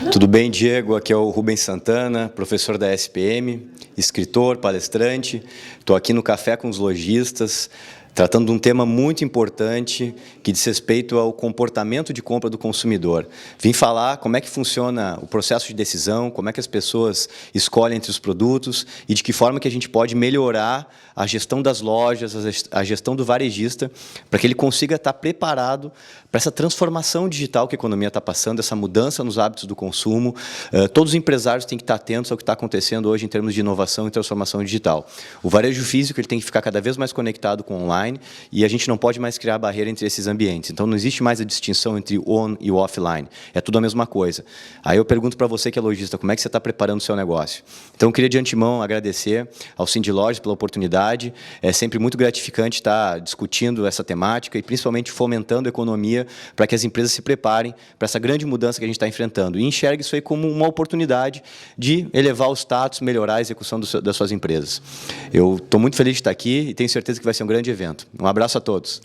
Tudo bem, Diego? Aqui é o Rubens Santana, professor da SPM, escritor, palestrante. Estou aqui no Café com os Lojistas, tratando de um tema muito importante que diz respeito ao comportamento de compra do consumidor. Vim falar como é que funciona o processo de decisão, como é que as pessoas escolhem entre os produtos e de que forma que a gente pode melhorar a gestão das lojas, a gestão do varejista, para que ele consiga estar preparado para essa transformação digital que a economia está passando, essa mudança nos hábitos do consumo. Todos os empresários têm que estar atentos ao que está acontecendo hoje em termos de inovação e transformação digital. O varejo físico ele tem que ficar cada vez mais conectado com o online e a gente não pode mais criar barreira entre esses ambientes. Então, não existe mais a distinção entre o on e o offline. É tudo a mesma coisa. Aí eu pergunto para você que é lojista, como é que você está preparando o seu negócio? Então, eu queria de antemão agradecer ao Cindy Lojas pela oportunidade. É sempre muito gratificante estar discutindo essa temática e principalmente fomentando a economia para que as empresas se preparem para essa grande mudança que a gente está enfrentando. E enxergue isso aí como uma oportunidade de elevar o status, melhorar a execução das suas empresas. Eu estou muito feliz de estar aqui e tenho certeza que vai ser um grande evento. Um abraço a todos.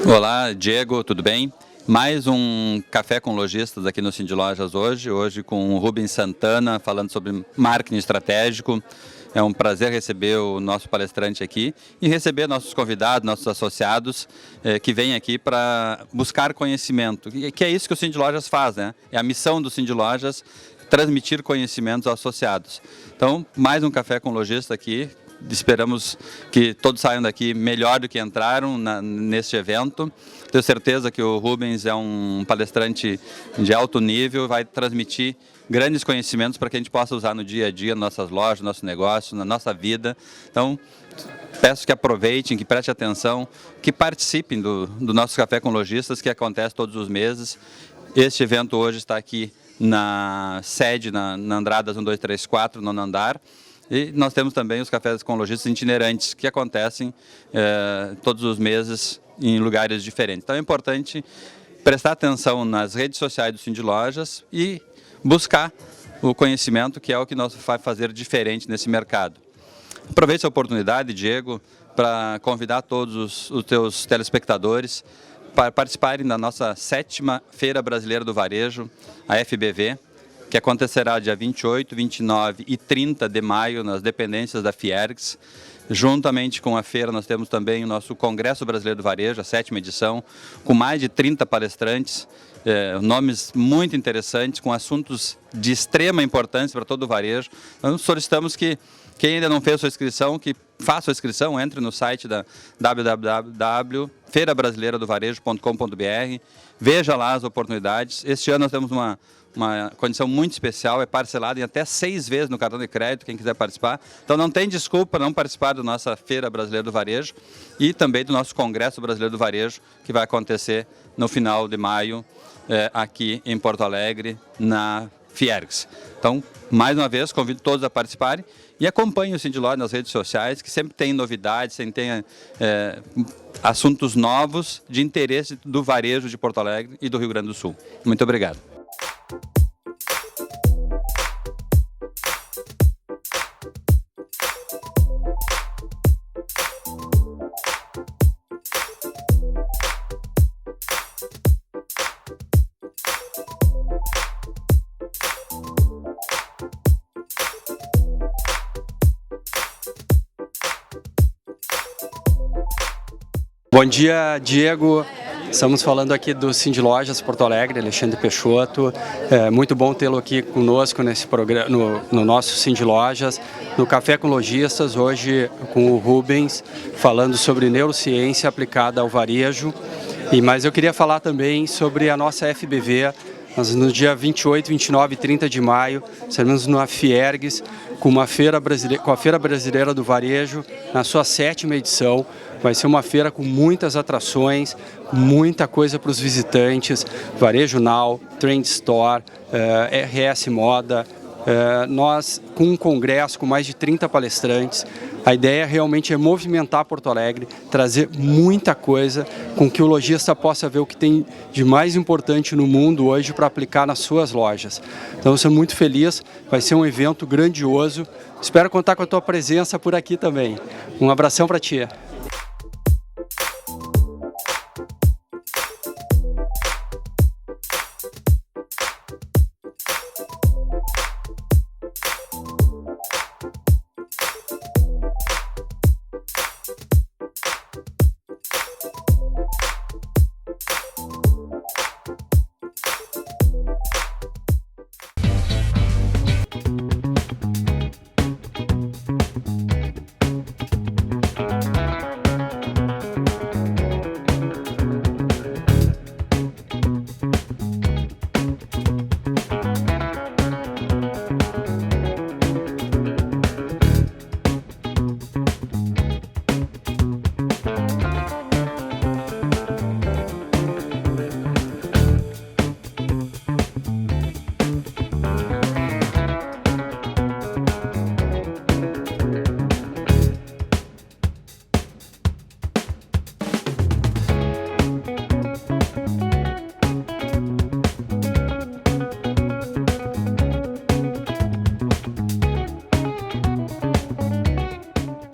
Olá, Diego, tudo bem? Mais um Café com Lojistas aqui no Cindy Lojas hoje com o Rubens Santana falando sobre marketing estratégico. É um prazer receber o nosso palestrante aqui e receber nossos convidados, nossos associados que vêm aqui para buscar conhecimento, que é isso que o Cindy Lojas faz, né? É a missão do Cindy Lojas, transmitir conhecimentos aos associados. Então, mais um Café com Lojista aqui. Esperamos que todos saiam daqui melhor do que entraram neste evento. Tenho certeza que o Rubens é um palestrante de alto nível, vai transmitir grandes conhecimentos para que a gente possa usar no dia a dia, nas nossas lojas, no nosso negócio, na nossa vida. Então, peço que aproveitem, que prestem atenção, que participem do nosso Café com Lojistas, que acontece todos os meses. Este evento hoje está aqui na sede, na Andradas 1234, no andar. E nós temos também os cafés com lojistas itinerantes, que acontecem todos os meses em lugares diferentes. Então é importante prestar atenção nas redes sociais do Cindy Lojas e buscar o conhecimento, que é o que nós vai fazer diferente nesse mercado. Aproveite a oportunidade, Diego, para convidar todos os teus telespectadores para participarem da nossa 7ª Feira Brasileira do Varejo, a FBV, que acontecerá dia 28, 29 e 30 de maio nas dependências da Fiergs. Juntamente com a feira, nós temos também o nosso Congresso Brasileiro do Varejo, a 7ª edição, com mais de 30 palestrantes, nomes muito interessantes, com assuntos de extrema importância para todo o varejo. Nós solicitamos que quem ainda não fez sua inscrição, que faça sua inscrição, entre no site da www.feirabrasileiradovarejo.com.br, veja lá as oportunidades. Este ano nós temos uma condição muito especial, é parcelado em até 6 vezes no cartão de crédito, quem quiser participar. Então não tem desculpa não participar da nossa Feira Brasileira do Varejo e também do nosso Congresso Brasileiro do Varejo, que vai acontecer no final de maio, aqui em Porto Alegre, na Fiergs. Então, mais uma vez, convido todos a participarem e acompanhem o Cindy Lojas nas redes sociais, que sempre tem novidades, sempre tem assuntos novos de interesse do varejo de Porto Alegre e do Rio Grande do Sul. Muito obrigado. Bom dia, Diego. Estamos falando aqui do Cindy Lojas Porto Alegre, Alexandre Peixoto. É muito bom tê-lo aqui conosco nesse programa, no nosso Cindy Lojas, no Café com Lojistas, hoje com o Rubens, falando sobre neurociência aplicada ao varejo. Mas eu queria falar também sobre a nossa FBV. Nós, no dia 28, 29 e 30 de maio, estaremos na Fiergs com a Feira Brasileira do Varejo, na sua 7ª edição. Vai ser uma feira com muitas atrações, muita coisa para os visitantes, Varejo Now, Trend Store, RS Moda, Nós, com um congresso com mais de 30 palestrantes, a ideia realmente é movimentar Porto Alegre, trazer muita coisa com que o lojista possa ver o que tem de mais importante no mundo hoje para aplicar nas suas lojas. Então, eu sou muito feliz, vai ser um evento grandioso. Espero contar com a tua presença por aqui também. Um abração para ti.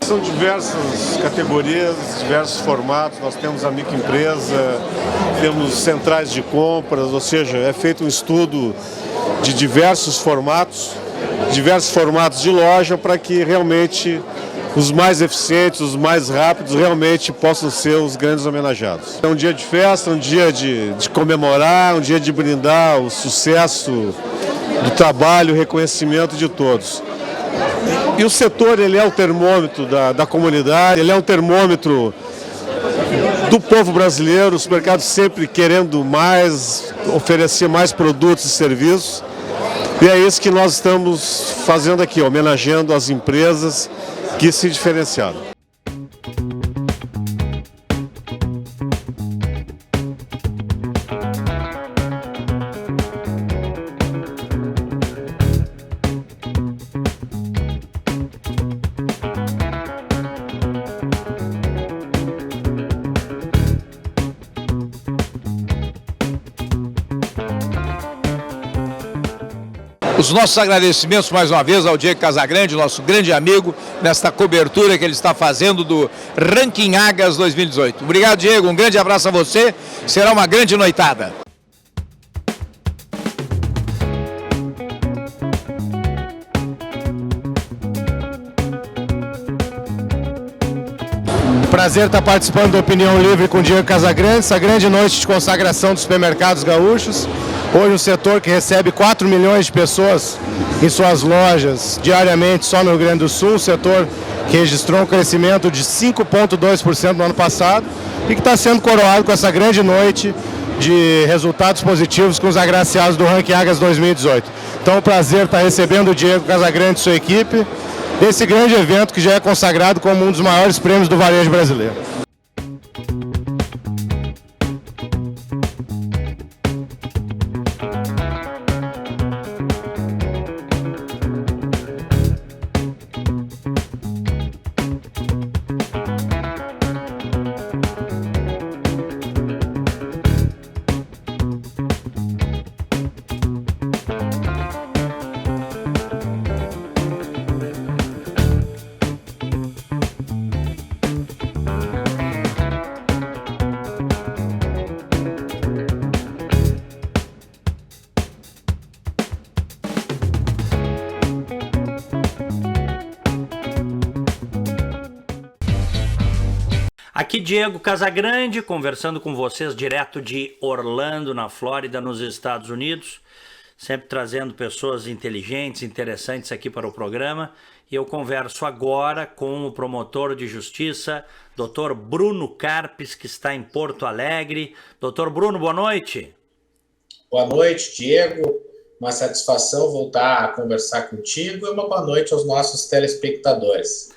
São diversas categorias, diversos formatos. Nós temos a microempresa, temos centrais de compras, ou seja, é feito um estudo de diversos formatos de loja para que realmente os mais eficientes, os mais rápidos realmente possam ser os grandes homenageados. É um dia de festa, um dia de comemorar, um dia de brindar o sucesso do trabalho, o reconhecimento de todos. E o setor, ele é o termômetro da comunidade, ele é um termômetro do povo brasileiro, os mercados sempre querendo mais, oferecer mais produtos e serviços. E é isso que nós estamos fazendo aqui, homenageando as empresas que se diferenciaram. Os nossos agradecimentos mais uma vez ao Diego Casagrande, nosso grande amigo, nesta cobertura que ele está fazendo do Ranking Agas 2018. Obrigado, Diego, um grande abraço a você, será uma grande noitada. Prazer estar participando da Opinião Livre com o Diego Casagrande, essa grande noite de consagração dos supermercados gaúchos. Hoje um setor que recebe 4 milhões de pessoas em suas lojas diariamente só no Rio Grande do Sul, um setor que registrou um crescimento de 5,2% no ano passado e que está sendo coroado com essa grande noite de resultados positivos com os agraciados do Ranking Agas 2018. Então é um prazer estar recebendo o Diego Casagrande e sua equipe desse grande evento que já é consagrado como um dos maiores prêmios do varejo brasileiro. Aqui Diego Casagrande, conversando com vocês direto de Orlando, na Flórida, nos Estados Unidos, sempre trazendo pessoas inteligentes, interessantes aqui para o programa. E eu converso agora com o promotor de justiça, Dr. Bruno Carpes, que está em Porto Alegre. Dr. Bruno, boa noite. Boa noite, Diego. Uma satisfação voltar a conversar contigo e uma boa noite aos nossos telespectadores.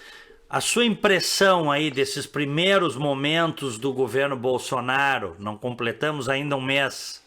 A sua impressão aí desses primeiros momentos do governo Bolsonaro, não completamos ainda um mês.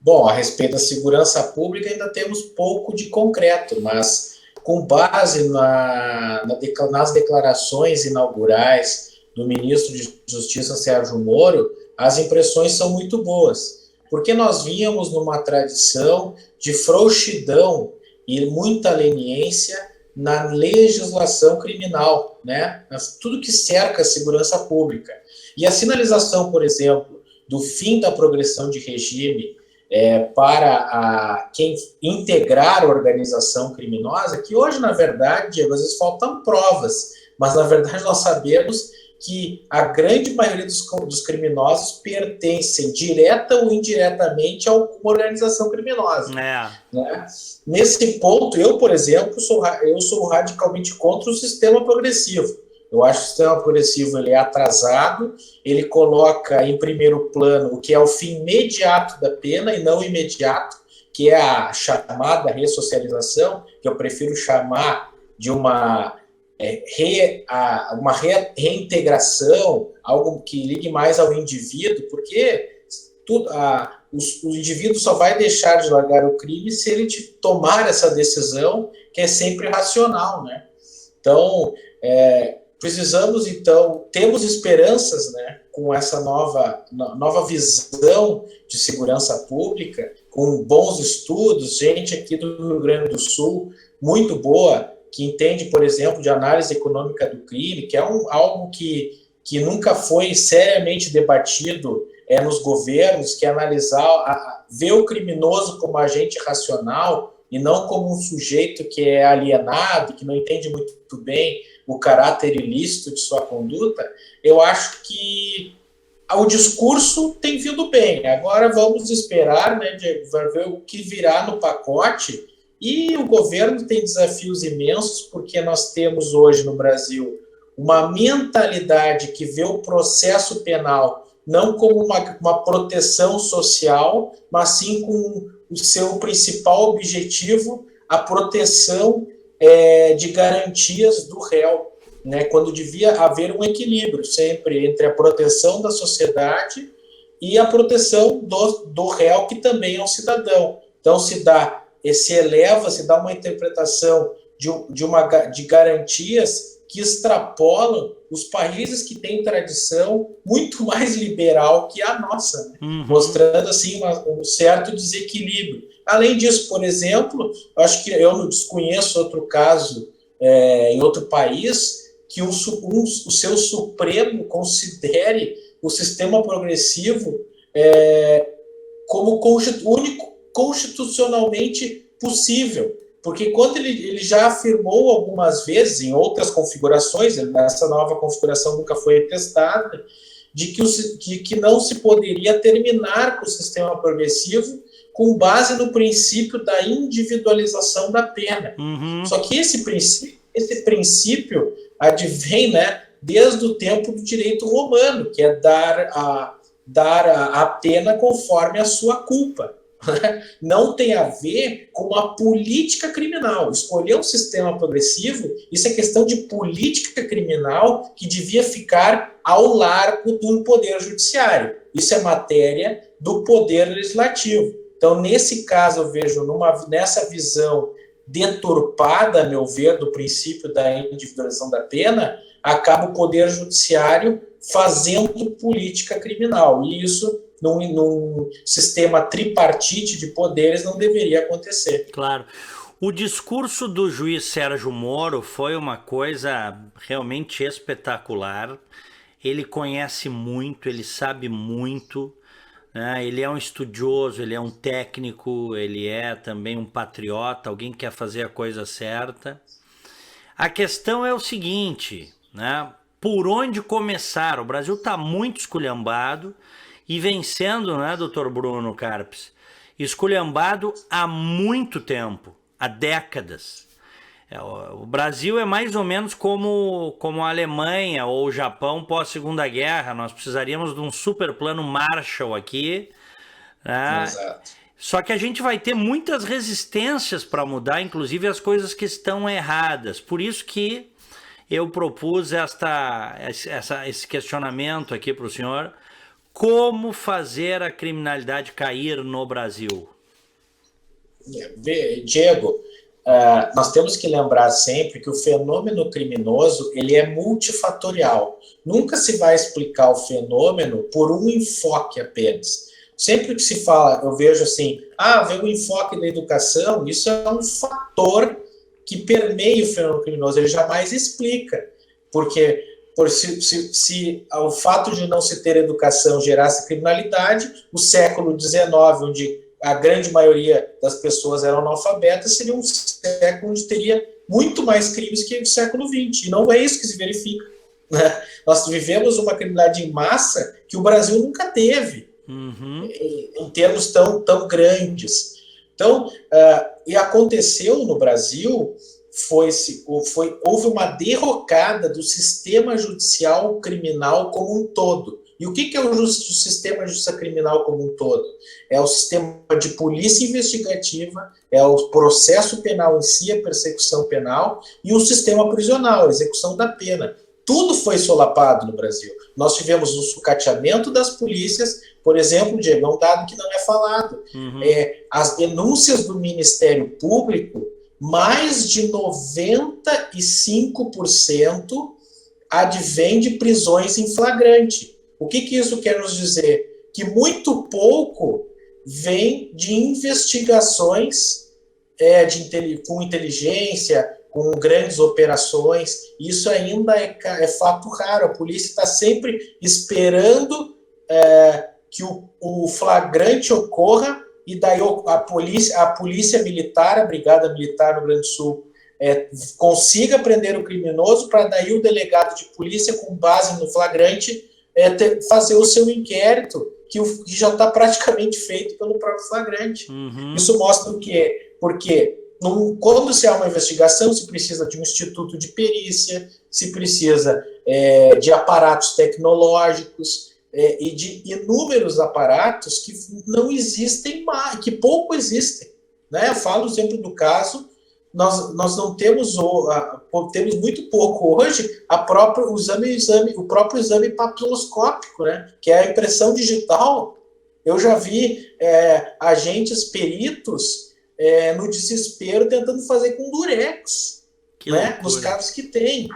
Bom, a respeito da segurança pública ainda temos pouco de concreto, mas com base nas declarações inaugurais do ministro de Justiça, Sérgio Moro, as impressões são muito boas, porque nós vínhamos numa tradição de frouxidão e muita leniência na legislação criminal, né? Tudo que cerca a segurança pública. E a sinalização, por exemplo, do fim da progressão de regime para quem integrar a organização criminosa, que hoje, na verdade, às vezes faltam provas, mas, na verdade, nós sabemos que a grande maioria dos criminosos pertencem direta ou indiretamente a alguma organização criminosa. Né? Nesse ponto, eu, por exemplo, sou radicalmente contra o sistema progressivo. Eu acho que o sistema progressivo ele é atrasado, ele coloca em primeiro plano o que é o fim imediato da pena e não imediato, que é a chamada ressocialização, que eu prefiro chamar de uma reintegração, algo que ligue mais ao indivíduo, porque o indivíduo só vai deixar de largar o crime se ele tomar essa decisão, que é sempre racional, né? Então, temos esperanças, né, com essa nova visão de segurança pública, com bons estudos, gente aqui do Rio Grande do Sul, muito boa, que entende, por exemplo, de análise econômica do crime, que é algo que nunca foi seriamente debatido nos governos, que é ver o criminoso como agente racional e não como um sujeito que é alienado, que não entende muito bem o caráter ilícito de sua conduta. Eu acho que o discurso tem vindo bem. Agora vamos esperar, né, vai ver o que virá no pacote. E o governo tem desafios imensos, porque nós temos hoje no Brasil uma mentalidade que vê o processo penal não como uma proteção social, mas sim com o seu principal objetivo, a proteção de garantias do réu, né? Quando devia haver um equilíbrio sempre entre a proteção da sociedade e a proteção do réu, que também é um cidadão. Então se dá uma interpretação de garantias que extrapolam os países que têm tradição muito mais liberal que a nossa, né? Mostrando assim um certo desequilíbrio. Além disso, por exemplo, acho que eu não desconheço outro caso em outro país que o seu Supremo considere o sistema progressivo como único constitucionalmente possível, porque quando ele já afirmou algumas vezes, em outras configurações, nessa nova configuração nunca foi testada, de que não se poderia terminar com o sistema progressivo com base no princípio da individualização da pena. Só que esse princípio advém, né, desde o tempo do direito romano, que é dar a pena conforme a sua culpa. Não tem a ver com a política criminal. Escolher um sistema progressivo, isso é questão de política criminal que devia ficar ao largo do poder judiciário. Isso é matéria do poder legislativo. Então, nesse caso, eu vejo nessa visão deturpada, a meu ver, do princípio da individualização da pena, acaba o poder judiciário fazendo política criminal. E isso, num sistema tripartite de poderes, não deveria acontecer. Claro. O discurso do juiz Sérgio Moro foi uma coisa realmente espetacular. Ele conhece muito, ele sabe muito, né? Ele é um estudioso, ele é um técnico, ele é também um patriota, alguém que quer fazer a coisa certa. A questão é o seguinte, né? Por onde começar? O Brasil está muito esculhambado e vem sendo, né, doutor Bruno Carpes, esculhambado há muito tempo, há décadas. O Brasil é mais ou menos como a Alemanha ou o Japão pós-Segunda Guerra. Nós precisaríamos de um super plano Marshall aqui, né? Exato. Só que a gente vai ter muitas resistências para mudar, inclusive as coisas que estão erradas. Por isso que eu propus esse questionamento aqui para o senhor. Como fazer a criminalidade cair no Brasil? Diego, nós temos que lembrar sempre que o fenômeno criminoso ele é multifatorial. Nunca se vai explicar o fenômeno por um enfoque apenas. Sempre que se fala, eu vejo assim, vem o enfoque da educação, isso é um fator que permeia o fenômeno criminoso, ele jamais explica, porque se o fato de não se ter educação gerasse criminalidade, o século XIX, onde a grande maioria das pessoas eram analfabetas, seria um século onde teria muito mais crimes que o século XX, e não é isso que se verifica, né? Nós vivemos uma criminalidade em massa que o Brasil nunca teve, em termos tão grandes. Então, e aconteceu no Brasil, houve uma derrocada do sistema judicial criminal como um todo. E o que é o sistema de justiça criminal como um todo? É o sistema de polícia investigativa, é o processo penal em si, a persecução penal, e o sistema prisional, a execução da pena. Tudo foi solapado no Brasil. Nós tivemos o sucateamento das polícias, por exemplo, Diego, é um dado que não é falado. As denúncias do Ministério Público, mais de 95% advém de prisões em flagrante. O que isso quer nos dizer? Que muito pouco vem de investigações com inteligência, com grandes operações. Isso ainda é fato raro. A polícia está sempre esperando que o flagrante ocorra, e daí a polícia militar, a Brigada Militar no Rio Grande do Sul, consiga prender o criminoso, para daí o delegado de polícia, com base no flagrante, fazer o seu inquérito, que já está praticamente feito pelo próprio flagrante. Isso mostra o quê? Porque quando se há uma investigação, se precisa de um instituto de perícia, se precisa de aparatos tecnológicos, e de inúmeros aparatos que não existem mais, que pouco existem, né? Eu falo o exemplo do caso, nós não temos, temos muito pouco hoje o próprio exame papiloscópico, né? Que é a impressão digital. Eu já vi agentes peritos no desespero tentando fazer com durex, né? Nos casos que tem.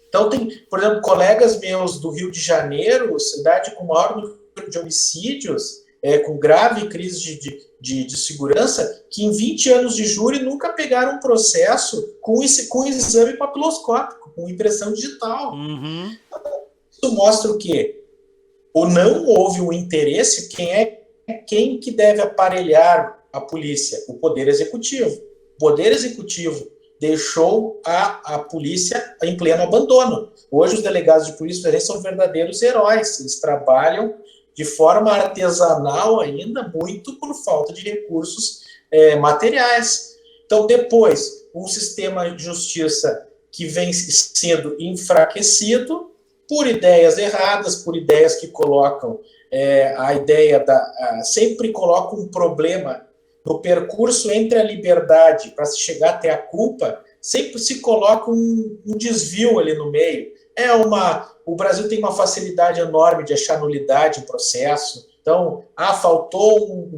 Então, tem, por exemplo, colegas meus do Rio de Janeiro, cidade com maior número de homicídios, com grave crise de segurança, que em 20 anos de júri nunca pegaram um processo com exame papiloscópico, com impressão digital. Isso mostra o quê? Ou não houve um interesse, quem que deve aparelhar a polícia? O Poder Executivo. O Poder Executivo deixou a polícia em pleno abandono. Hoje os delegados de polícia são verdadeiros heróis, eles trabalham de forma artesanal ainda, muito por falta de recursos materiais. Então, depois, um sistema de justiça que vem sendo enfraquecido por ideias erradas, por ideias que colocam a ideia sempre colocam um problema no percurso entre a liberdade para se chegar até a culpa, sempre se coloca um desvio ali no meio. O Brasil tem uma facilidade enorme de achar nulidade em processo. Então, faltou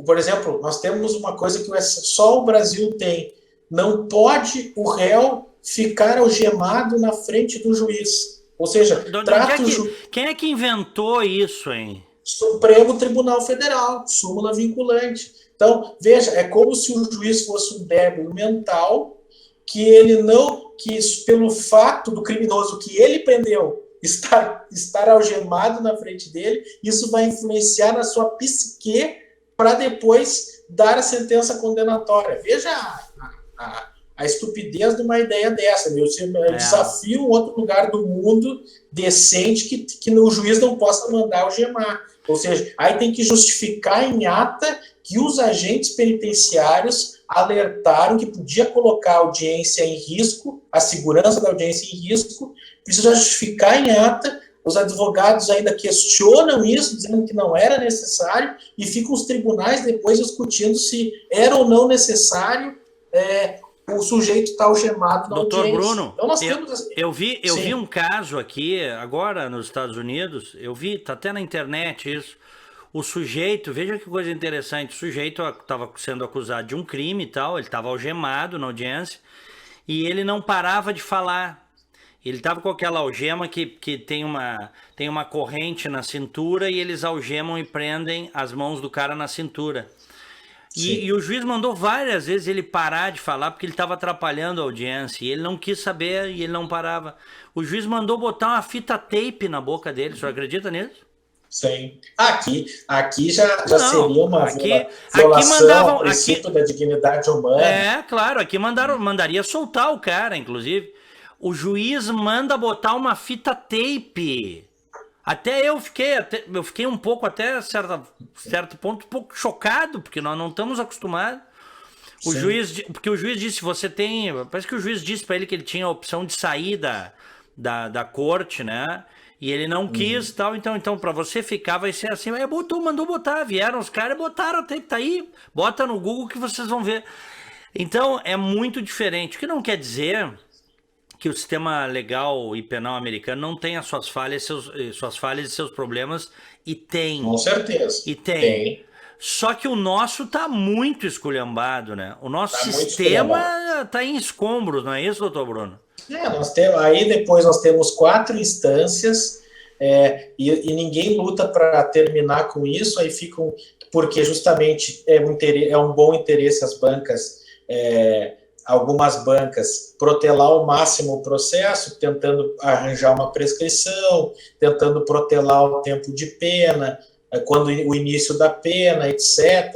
por exemplo, nós temos uma coisa que só o Brasil tem. Não pode o réu ficar algemado na frente do juiz. Ou seja, quem é que inventou isso, hein? Supremo Tribunal Federal, súmula vinculante. Então, veja, é como se o juiz fosse um débil mental, que pelo fato do criminoso que ele prendeu estar algemado na frente dele, isso vai influenciar na sua psique para depois dar a sentença condenatória. Veja a estupidez de uma ideia dessa. Eu desafio um outro lugar do mundo decente que o juiz não possa mandar algemar. Ou seja, aí tem que justificar em ata que os agentes penitenciários alertaram que podia colocar a audiência em risco, a segurança da audiência em risco, precisa justificar em ata, os advogados ainda questionam isso, dizendo que não era necessário, e ficam os tribunais depois discutindo se era ou não necessário o sujeito está algemado na Doutor audiência. Bruno, Então nós temos... eu vi um caso aqui, agora nos Estados Unidos, tá até na internet isso, o sujeito, veja que coisa interessante, o sujeito estava sendo acusado de um crime e tal, ele estava algemado na audiência, e ele não parava de falar. Ele estava com aquela algema que tem uma corrente na cintura e eles algemam e prendem as mãos do cara na cintura. E o juiz mandou várias vezes ele parar de falar porque ele estava atrapalhando a audiência. E ele não quis saber e ele não parava. O juiz mandou botar uma fita tape na boca dele. O senhor acredita nisso? Sim. Aqui já seria uma violação ao princípio da dignidade humana. É, claro. Aqui mandaria soltar o cara, inclusive. O juiz manda botar uma fita tape. Até eu fiquei um pouco, até certo ponto, um pouco chocado, porque nós não estamos acostumados. Porque o juiz disse, parece que o juiz disse para ele que ele tinha a opção de sair da corte, né? E ele não quis, tal, então para você ficar vai ser assim, mandou botar, vieram os caras e botaram, tá aí, bota no Google que vocês vão ver. Então é muito diferente, o que não quer dizer que o sistema legal e penal americano não tem as suas falhas e seus problemas, e tem. Com certeza. E tem. Só que o nosso tá muito esculhambado, né? O nosso sistema tá em escombros, não é isso, doutor Bruno? Depois nós temos 4 instâncias, e ninguém luta para terminar com isso, aí ficam, porque justamente é um bom interesse as bancas, algumas bancas, protelar ao máximo o processo, tentando arranjar uma prescrição, tentando protelar o tempo de pena, quando o início da pena, etc.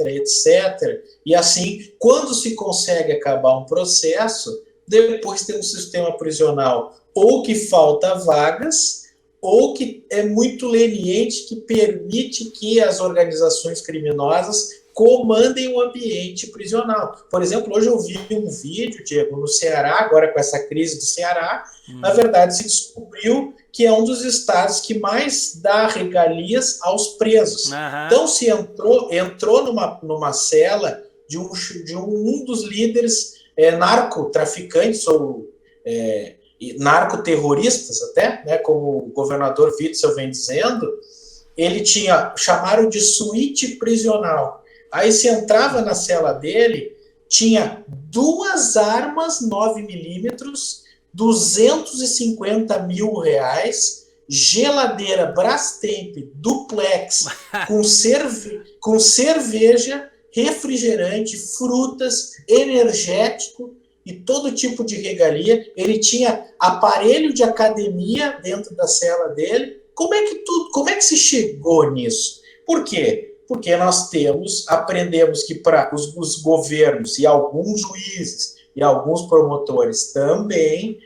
E assim, quando se consegue acabar um processo, depois tem um sistema prisional ou que falta vagas, ou que é muito leniente, que permite que as organizações criminosas comandem o ambiente prisional. Por exemplo, hoje eu vi um vídeo, Diego, no Ceará, agora com essa crise do Ceará, na verdade se descobriu que é um dos estados que mais dá regalias aos presos. Então se entrou numa cela de um dos líderes narcotraficantes ou narcoterroristas até, né, como o governador Witzel vem dizendo, chamaram de suíte prisional. Aí se entrava na cela dele, tinha 2 armas 9mm, 250 mil reais, geladeira Brastemp duplex com cerveja, refrigerante, frutas, energético e todo tipo de regalia. Ele tinha aparelho de academia dentro da cela dele. Como é que se chegou nisso? Por quê? Porque nós aprendemos que para os governos e alguns juízes e alguns promotores também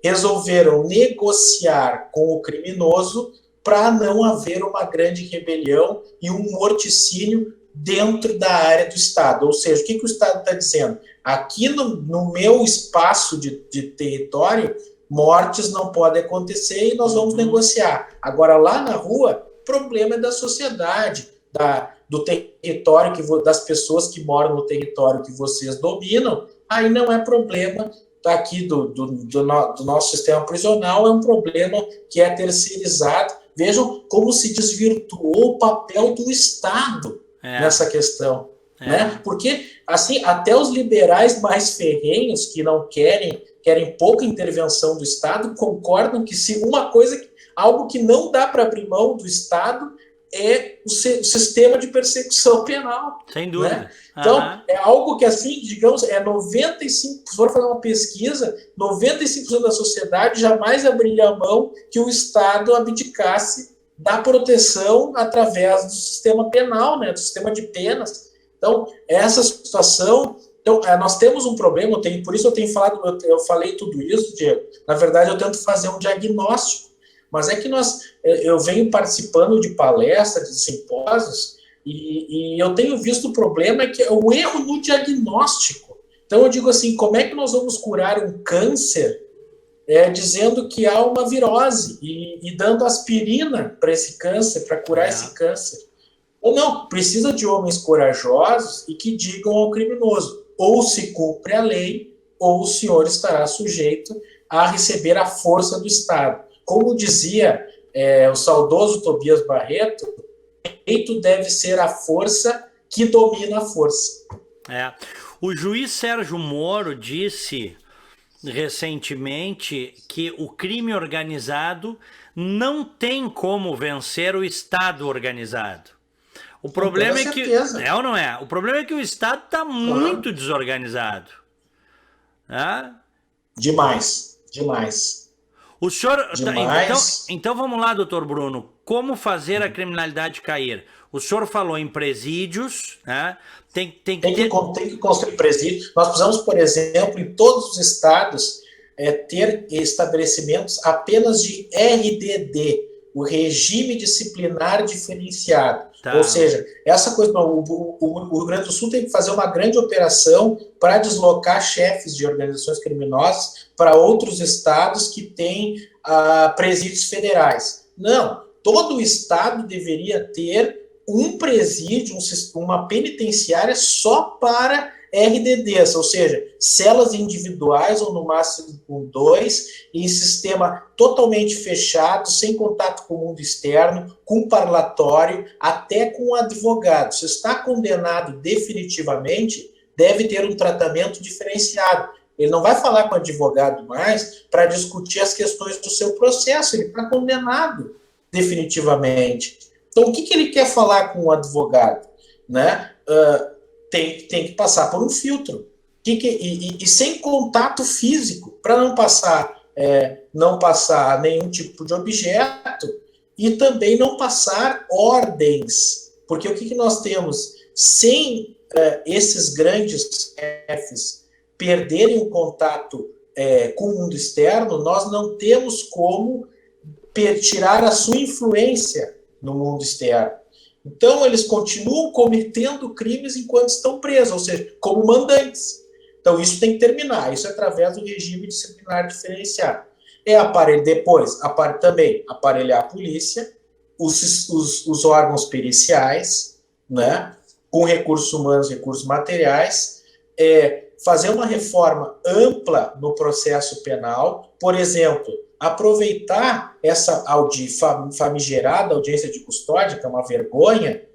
resolveram negociar com o criminoso para não haver uma grande rebelião e um morticínio dentro da área do Estado. Ou seja, o que o Estado está dizendo? Aqui no meu espaço de território, mortes não podem acontecer e nós vamos negociar. Agora, lá na rua, o problema é da sociedade, do território, das pessoas que moram no território que vocês dominam. Aí não é problema aqui do nosso sistema prisional, é um problema que é terceirizado. Vejam como se desvirtuou o papel do Estado nessa questão. Né? Porque, assim, até os liberais mais ferrenhos, que não querem pouca intervenção do Estado, concordam que se algo que não dá para abrir mão do Estado é o sistema de persecução penal. Sem dúvida. Né? Então, é algo que, assim, digamos, 95%, se for fazer uma pesquisa, 95% da sociedade jamais abriria a mão que o Estado abdicasse da proteção através do sistema penal, né, do sistema de penas. Então, essa situação... Então, nós temos um problema, por isso eu falei tudo isso, Diego. Na verdade, eu tento fazer um diagnóstico, mas é que eu venho participando de palestras, de simpósios, e eu tenho visto o problema que é o erro no diagnóstico. Então, eu digo assim, como é que nós vamos curar um câncer dizendo que há uma virose e dando aspirina para esse câncer, para curar esse câncer? Ou não, precisa de homens corajosos e que digam ao criminoso, ou se cumpre a lei, ou o senhor estará sujeito a receber a força do Estado. Como dizia o saudoso Tobias Barreto, o direito deve ser a força que domina a força. O juiz Sérgio Moro disse recentemente que o crime organizado não tem como vencer o Estado organizado. O problema é que... É ou não é? O problema é que o Estado está muito desorganizado. Demais. O senhor... Então vamos lá, doutor Bruno. Como fazer a criminalidade cair? O senhor falou em presídios, né? Tem que construir presídios. Nós precisamos, por exemplo, em todos os estados, ter estabelecimentos apenas de RDD, o regime disciplinar diferenciado. Tá. Ou seja, essa coisa, o Rio Grande do Sul tem que fazer uma grande operação para deslocar chefes de organizações criminosas para outros estados que têm presídios federais. Não, todo o estado deveria ter um presídio, uma penitenciária só para RDDs, ou seja, celas individuais ou no máximo com 2, em sistema totalmente fechado, sem contato com o mundo externo, com parlatório, até com o advogado. Se está condenado definitivamente, deve ter um tratamento diferenciado. Ele não vai falar com o advogado mais para discutir as questões do seu processo, ele está condenado definitivamente. Então, o que ele quer falar com o advogado? Né? Tem que passar por um filtro. E sem contato físico, para não passar nenhum tipo de objeto e também não passar ordens. Porque o que nós temos? Sem esses grandes chefes perderem o contato com o mundo externo, nós não temos como tirar a sua influência no mundo externo. Então, eles continuam cometendo crimes enquanto estão presos, ou seja, como mandantes. Então, isso tem que terminar. Isso é através do regime disciplinar diferenciado. Também aparelhar a polícia, os órgãos periciais, né, com recursos humanos, recursos materiais, fazer uma reforma ampla no processo penal, por exemplo, aproveitar essa famigerada audiência de custódia, que é uma vergonha,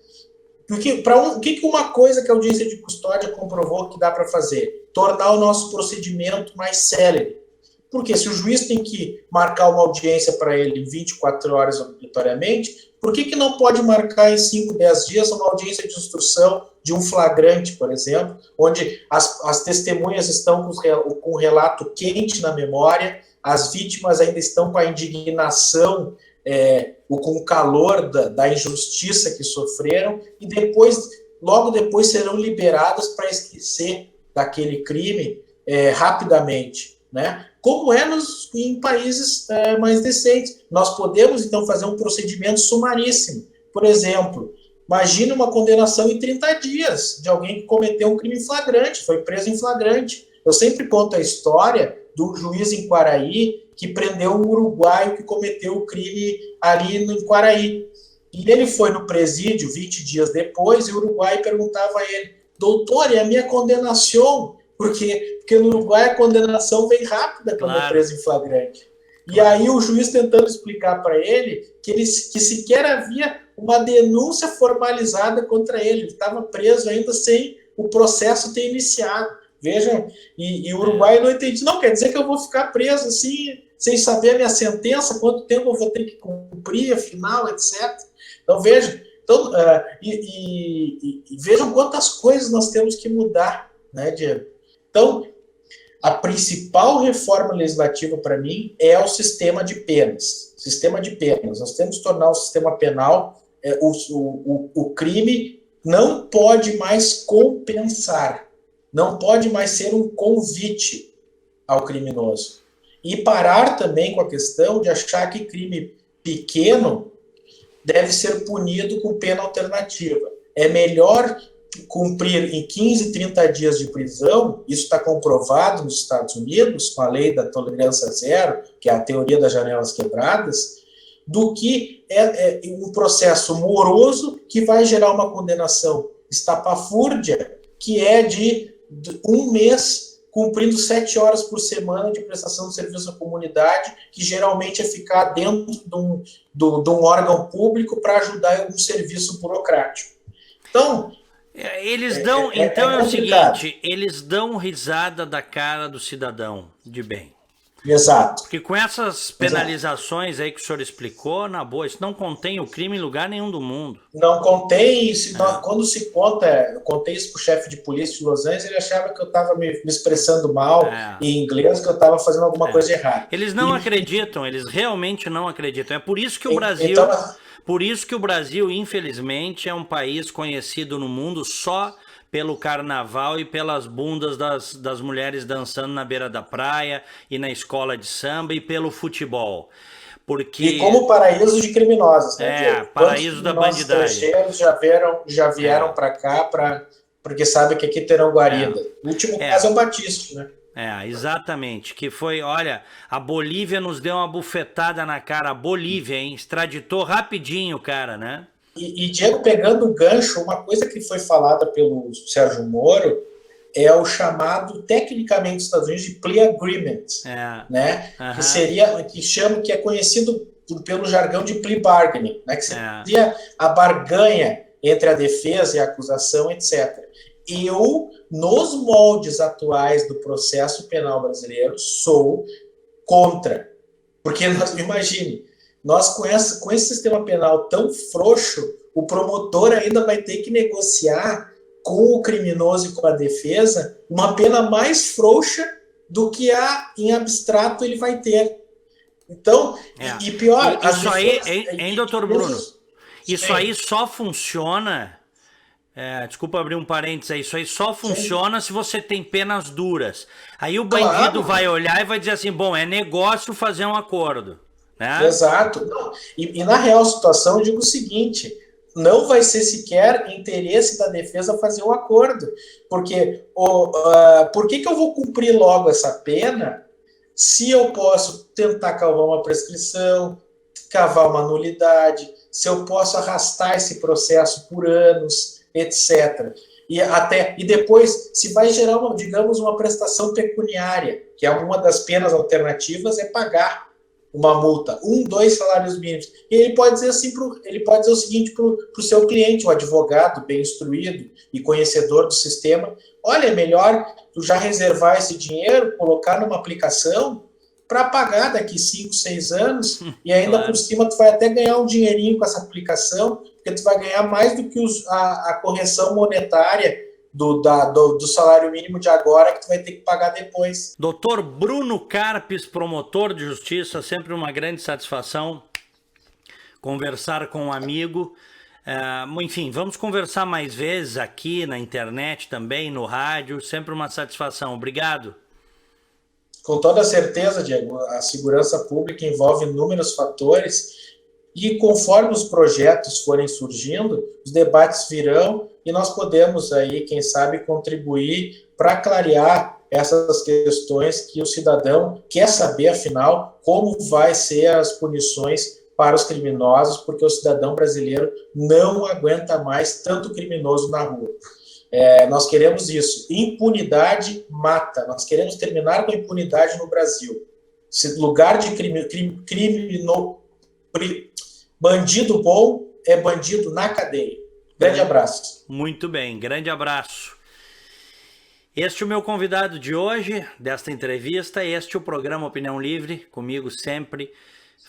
porque o que uma coisa que a audiência de custódia comprovou que dá para fazer? Tornar o nosso procedimento mais célere. Porque se o juiz tem que marcar uma audiência para ele em 24 horas obrigatoriamente, por que não pode marcar em 5, 10 dias uma audiência de instrução de um flagrante, por exemplo, onde as testemunhas estão com o relato quente na memória, as vítimas ainda estão com a indignação, com o calor da injustiça que sofreram, e logo depois serão liberadas para esquecer daquele crime rapidamente, né? Como em países mais decentes. Nós podemos, então, fazer um procedimento sumaríssimo. Por exemplo, imagine uma condenação em 30 dias de alguém que cometeu um crime flagrante, foi preso em flagrante. Eu sempre conto a história do juiz em Quaraí que prendeu um uruguaio que cometeu o crime ali em Quaraí. E ele foi no presídio 20 dias depois e o uruguaio perguntava a ele: doutor, e a minha condenação? Porque no Uruguai a condenação vem rápida quando é preso em flagrante. E aí o juiz tentando explicar para ele que sequer havia uma denúncia formalizada contra ele. Ele estava preso ainda sem o processo ter iniciado. Vejam, e o Uruguai não entende. Não, quer dizer que eu vou ficar preso assim, sem saber a minha sentença, quanto tempo eu vou ter que cumprir, afinal, etc. Então, vejam. Então, vejam quantas coisas nós temos que mudar, né, Diego? Então, a principal reforma legislativa para mim é o sistema de penas. Sistema de penas. Nós temos que tornar o sistema penal, o crime não pode mais compensar, não pode mais ser um convite ao criminoso. E parar também com a questão de achar que crime pequeno deve ser punido com pena alternativa. É melhor cumprir em 15, 30 dias de prisão, isso está comprovado nos Estados Unidos, com a lei da tolerância zero, que é a teoria das janelas quebradas, do que um processo moroso que vai gerar uma condenação estapafúrdia, que é de 1 mês cumprindo 7 horas por semana de prestação de serviço à comunidade, que geralmente é ficar dentro de um órgão público para ajudar em algum serviço burocrático. Então, eles dão, então é o seguinte, eles dão risada da cara do cidadão de bem. Exato. Porque com essas penalizações aí que o senhor explicou, na boa, isso não contém o crime em lugar nenhum do mundo. Não contém, quando se conta, eu contei isso pro chefe de polícia de Los Angeles, ele achava que eu estava me expressando mal em inglês, que eu estava fazendo alguma coisa errada. Eles não acreditam, eles realmente não acreditam. É por isso que o Brasil... Por isso que o Brasil, infelizmente, é um país conhecido no mundo só pelo carnaval e pelas bundas das mulheres dançando na beira da praia e na escola de samba e pelo futebol. Porque... E como paraíso de criminosos, né? Paraíso da bandidagem. Já vieram para cá porque sabem que aqui terão guarida. O último caso é o Batiste, né? Exatamente, que foi, olha, a Bolívia nos deu uma bufetada na cara, a Bolívia, hein, extraditou rapidinho o cara, né? E Diego, pegando o gancho, uma coisa que foi falada pelo Sérgio Moro é o chamado, tecnicamente nos Estados Unidos, de plea agreement, né? Que é conhecido pelo jargão de plea bargaining, né? Que seria a barganha entre a defesa e a acusação, etc. Eu, nos moldes atuais do processo penal brasileiro, sou contra. Porque, imagine, nós com esse sistema penal tão frouxo, o promotor ainda vai ter que negociar com o criminoso e com a defesa uma pena mais frouxa do que em abstrato ele vai ter. Então, e pior... Isso aí, hein, doutor Bruno? Isso aí só funciona... desculpa abrir um parênteses aí, isso aí só funciona se você tem penas duras. Aí o bandido vai olhar e vai dizer assim, bom, é negócio fazer um acordo. Né? Exato. Não. E na real situação eu digo o seguinte, não vai ser sequer interesse da defesa fazer um acordo. Porque por que eu vou cumprir logo essa pena se eu posso tentar cavar uma prescrição, cavar uma nulidade, se eu posso arrastar esse processo por anos, etc. E depois, se vai gerar, digamos, uma prestação pecuniária, que é uma das penas alternativas, é pagar uma multa, 2 salários mínimos. E ele pode dizer assim, ele pode dizer o seguinte para o seu cliente, o advogado bem instruído e conhecedor do sistema: olha, é melhor tu já reservar esse dinheiro, colocar numa aplicação para pagar daqui 5, 6 anos, e ainda por cima tu vai até ganhar um dinheirinho com essa aplicação, porque tu vai ganhar mais do que a correção monetária do salário mínimo de agora, que tu vai ter que pagar depois. Doutor Bruno Carpes, promotor de justiça, sempre uma grande satisfação conversar com um amigo. Enfim, vamos conversar mais vezes aqui na internet também, no rádio, sempre uma satisfação. Obrigado. Com toda certeza, Diego, a segurança pública envolve inúmeros fatores e conforme os projetos forem surgindo, os debates virão e nós podemos aí, quem sabe, contribuir para clarear essas questões que o cidadão quer saber, afinal, como vai ser as punições para os criminosos, porque o cidadão brasileiro não aguenta mais tanto criminoso na rua. Nós queremos isso. Impunidade mata. Nós queremos terminar com a impunidade no Brasil. Lugar de bandido bom é bandido na cadeia. Grande abraço. Muito bem, grande abraço. Este é o meu convidado de hoje, desta entrevista. Este é o programa Opinião Livre, comigo sempre,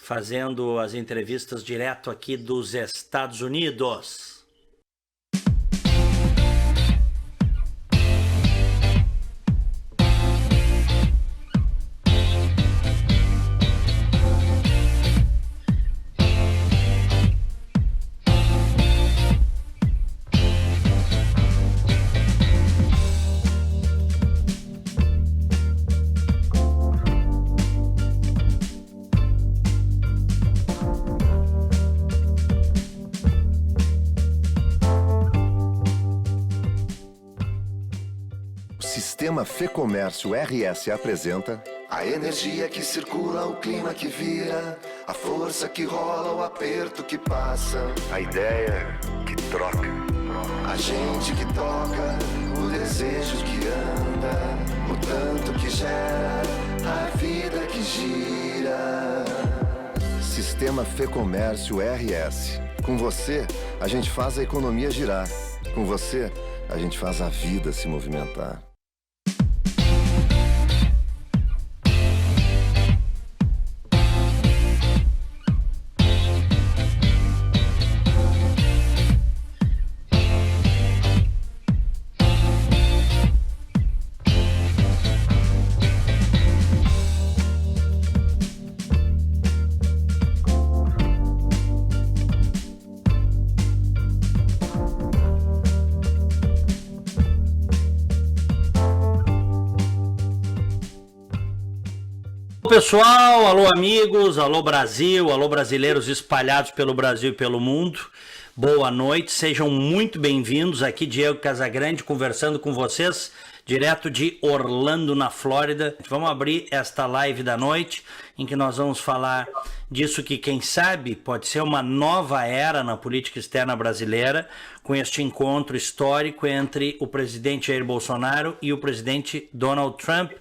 fazendo as entrevistas direto aqui dos Estados Unidos. Sistema Fê Comércio RS apresenta a energia que circula, o clima que vira, a força que rola, o aperto que passa, a ideia que troca, a gente que toca, o desejo que anda. o tanto que gera a vida que gira. Sistema Fê Comércio RS. Com você, a gente faz a economia girar. Com você, a gente faz a vida se movimentar. Pessoal, alô amigos, alô Brasil, alô brasileiros espalhados pelo Brasil e pelo mundo. Boa noite, sejam muito bem-vindos. Aqui Diego Casagrande conversando com vocês, direto de Orlando, na Flórida. Vamos abrir esta live da noite, em que nós vamos falar disso que, quem sabe, pode ser uma nova era na política externa brasileira, com este encontro histórico entre o presidente Jair Bolsonaro e o presidente Donald Trump.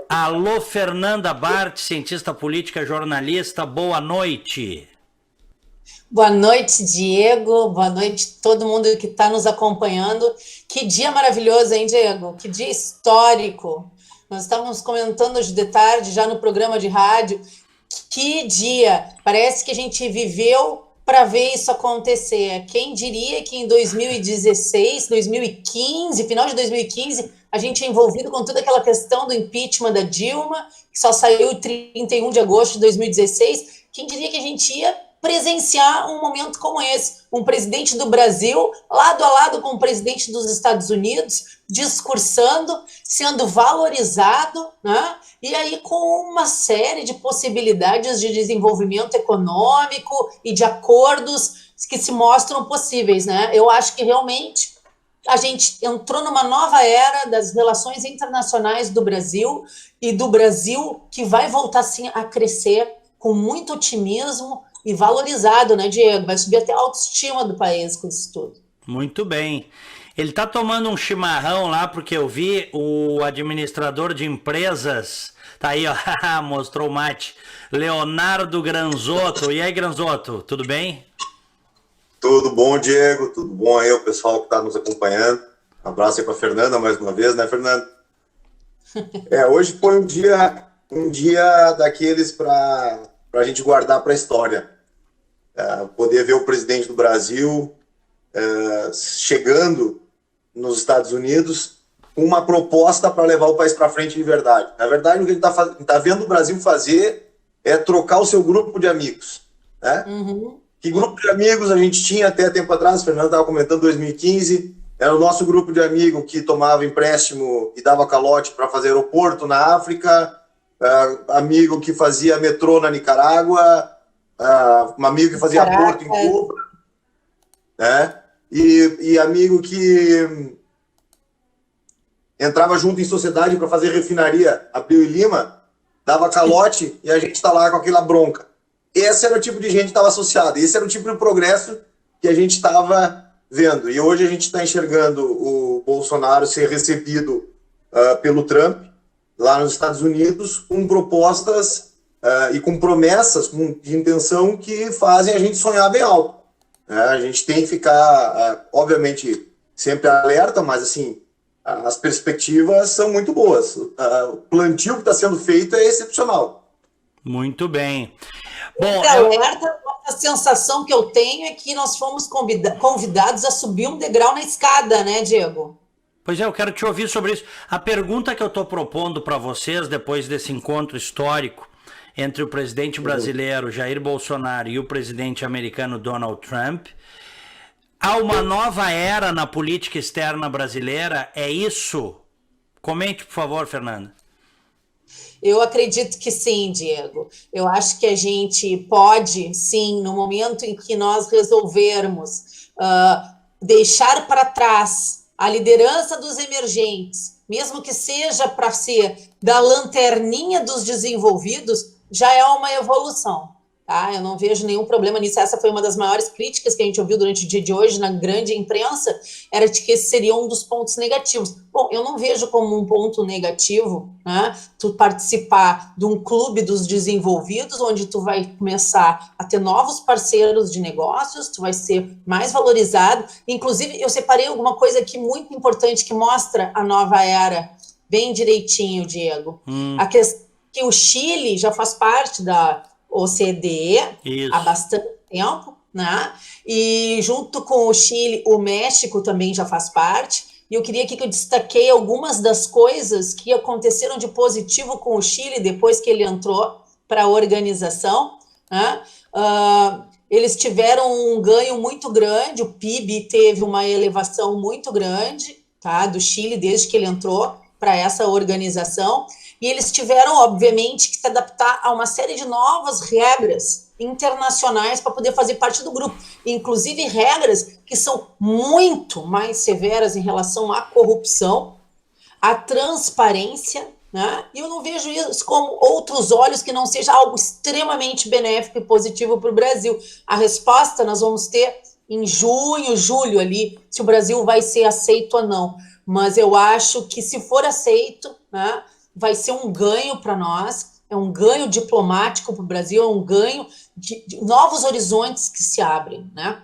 Alô, Fernanda Bart, cientista política, jornalista, boa noite. Boa noite, Diego. Boa noite todo mundo que está nos acompanhando. Que dia maravilhoso, hein, Diego? Que dia histórico. Nós estávamos comentando hoje de tarde, já no programa de rádio. Que dia! Parece que a gente viveu para ver isso acontecer. Quem diria que em 2016, 2015, final de 2015, a gente é envolvido com toda aquela questão do impeachment da Dilma, que só saiu em 31 de agosto de 2016. Quem diria que a gente ia presenciar um momento como esse? Um presidente do Brasil, lado a lado com o presidente dos Estados Unidos, discursando, sendo valorizado, né? E aí com uma série de possibilidades de desenvolvimento econômico e de acordos que se mostram possíveis, né? Eu acho que realmente a gente entrou numa nova era das relações internacionais do Brasil, e do Brasil que vai voltar, sim, a crescer com muito otimismo e valorizado, né, Diego? Vai subir até a autoestima do país com isso tudo. Muito bem. Ele está tomando um chimarrão lá, porque eu vi o administrador de empresas, tá aí, ó, mostrou o mate, Leonardo Granzotto. E aí, Granzotto, tudo bem? Tudo bom, Diego? Tudo bom aí, o pessoal que está nos acompanhando. Um abraço aí para a Fernanda mais uma vez, né, Fernanda? Hoje foi um dia daqueles para a gente guardar para a história. Poder ver o presidente do Brasil chegando nos Estados Unidos com uma proposta para levar o país para frente de verdade. Na verdade, o que a gente está vendo o Brasil fazer é trocar o seu grupo de amigos, né? Uhum. Que grupo de amigos a gente tinha até tempo atrás? O Fernando estava comentando, 2015, era o nosso grupo de amigo que tomava empréstimo e dava calote para fazer aeroporto na África, amigo que fazia metrô na Nicarágua, um amigo que fazia porto em Cuba, né? E amigo que entrava junto em sociedade para fazer refinaria, Abril e Lima, dava calote e a gente está lá com aquela bronca. Esse era o tipo de gente que estava associado, esse era o tipo de progresso que a gente estava vendo. E hoje a gente está enxergando o Bolsonaro ser recebido pelo Trump lá nos Estados Unidos com propostas e com promessas de intenção que fazem a gente sonhar bem alto. A gente tem que ficar, obviamente, sempre alerta, mas assim, as perspectivas são muito boas. O plantio que está sendo feito é excepcional. Muito bem. Bom, a sensação que eu tenho é que nós fomos convidados a subir um degrau na escada, né, Diego? Pois é, eu quero te ouvir sobre isso. A pergunta que eu estou propondo para vocês, depois desse encontro histórico entre o presidente brasileiro Jair Bolsonaro e o presidente americano Donald Trump, há uma nova era na política externa brasileira, é isso? Comente, por favor, Fernanda. Eu acredito que sim, Diego. Eu acho que a gente pode, sim, no momento em que nós resolvermos deixar para trás a liderança dos emergentes, mesmo que seja para ser da lanterninha dos desenvolvidos, já é uma evolução. Tá? Eu não vejo nenhum problema nisso. Essa foi uma das maiores críticas que a gente ouviu durante o dia de hoje na grande imprensa, era de que esse seria um dos pontos negativos. Bom, eu não vejo como um ponto negativo, né, tu participar de um clube dos desenvolvidos, onde tu vai começar a ter novos parceiros de negócios, tu vai ser mais valorizado. Inclusive, eu separei alguma coisa aqui muito importante que mostra a nova era bem direitinho, Diego. A questão que o Chile já faz parte da OCDE há bastante tempo, né? E junto com o Chile, o México também já faz parte. E eu queria aqui que eu destaquei algumas das coisas que aconteceram de positivo com o Chile depois que ele entrou para a organização, né? Eles tiveram um ganho muito grande, o PIB teve uma elevação muito grande, tá, do Chile desde que ele entrou para essa organização. E eles tiveram, obviamente, que se adaptar a uma série de novas regras internacionais para poder fazer parte do grupo, inclusive regras que são muito mais severas em relação à corrupção, à transparência, né? E eu não vejo isso com outros olhos que não seja algo extremamente benéfico e positivo para o Brasil. A resposta nós vamos ter em junho, julho ali, se o Brasil vai ser aceito ou não. Mas eu acho que se for aceito, né, vai ser um ganho para nós, é um ganho diplomático para o Brasil, é um ganho de novos horizontes que se abrem, né?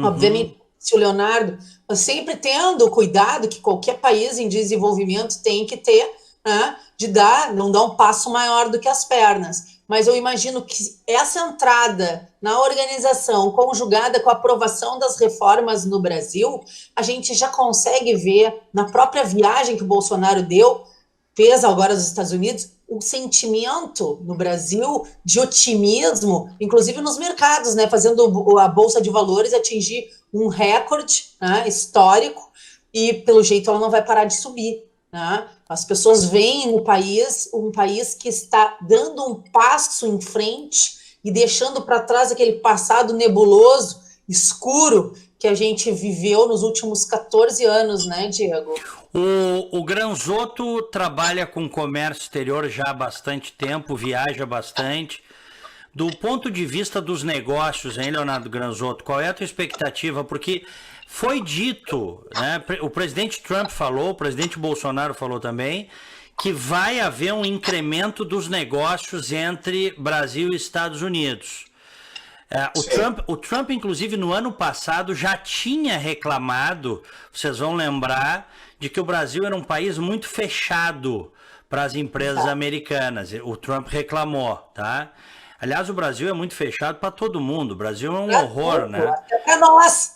Obviamente, o Leonardo, sempre tendo o cuidado que qualquer país em desenvolvimento tem que ter, né, de não dar um passo maior do que as pernas. Mas eu imagino que essa entrada na organização, conjugada com a aprovação das reformas no Brasil, a gente já consegue ver na própria viagem que o Bolsonaro fez agora aos Estados Unidos, o sentimento no Brasil de otimismo, inclusive nos mercados, né, fazendo a Bolsa de Valores atingir um recorde, né, histórico, e pelo jeito ela não vai parar de subir, né? As pessoas veem um país que está dando um passo em frente e deixando para trás aquele passado nebuloso, escuro, que a gente viveu nos últimos 14 anos, né, Diego? O Granzotto trabalha com comércio exterior já há bastante tempo, viaja bastante. Do ponto de vista dos negócios, hein, Leonardo Granzotto, qual é a tua expectativa? Porque foi dito, né, o presidente Trump falou, o presidente Bolsonaro falou também, que vai haver um incremento dos negócios entre Brasil e Estados Unidos. O Trump, inclusive, no ano passado já tinha reclamado, vocês vão lembrar, de que o Brasil era um país muito fechado para as empresas americanas. O Trump reclamou, tá? Aliás, o Brasil é muito fechado para todo mundo. O Brasil é um horror, né? É nós.